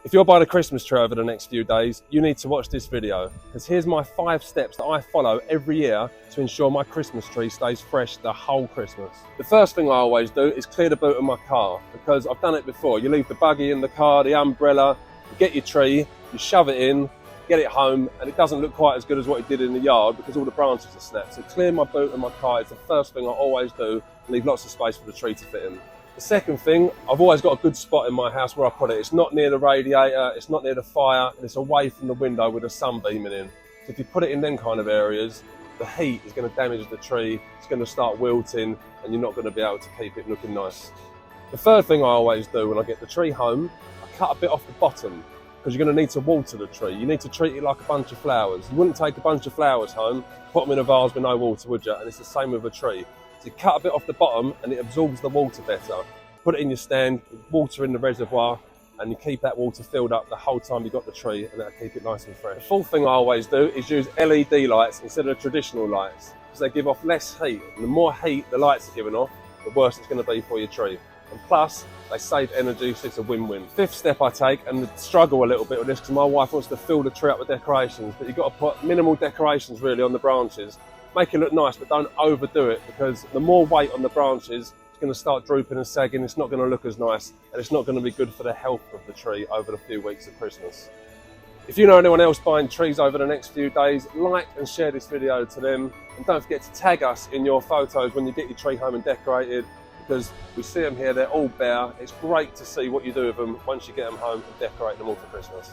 If you're buying a Christmas tree over the next few days, you need to watch this video, because here's my 5 steps that I follow every year to ensure my Christmas tree stays fresh the whole Christmas. The first thing I always do is clear the boot of my car, because I've done it before. You leave the buggy in the car, the umbrella, you get your tree, you shove it in, get it home, and it doesn't look quite as good as what it did in the yard because all the branches are snapped. So clear my boot of my car is the first thing I always do, and leave lots of space for the tree to fit in. The second thing, I've always got a good spot in my house where I put it. It's not near the radiator, it's not near the fire, and it's away from the window with the sun beaming in. So if you put it in them kind of areas, the heat is going to damage the tree, it's going to start wilting, and you're not going to be able to keep it looking nice. The third thing I always do when I get the tree home, I cut a bit off the bottom, because you're going to need to water the tree. You need to treat it like a bunch of flowers. You wouldn't take a bunch of flowers home, put them in a vase with no water, would you? And it's the same with a tree. So you cut a bit off the bottom and it absorbs the water better. Put it in your stand, water in the reservoir, and you keep that water filled up the whole time you've got the tree, and that'll keep it nice and fresh. The fourth thing I always do is use LED lights instead of traditional lights, because they give off less heat. And the more heat the lights are giving off, the worse it's going to be for your tree. And plus, they save energy, so it's a win-win. Fifth step I take, and struggle a little bit with this because my wife wants to fill the tree up with decorations, but you've got to put minimal decorations really on the branches. Make it look nice, but don't overdo it, because the more weight on the branches, it's going to start drooping and sagging. It's not going to look as nice, and it's not going to be good for the health of the tree over the few weeks of Christmas. If you know anyone else buying trees over the next few days, like and share this video to them, and don't forget to tag us in your photos when you get your tree home and decorated, because we see them here, they're all bare. It's great to see what you do with them once you get them home and decorate them all for Christmas.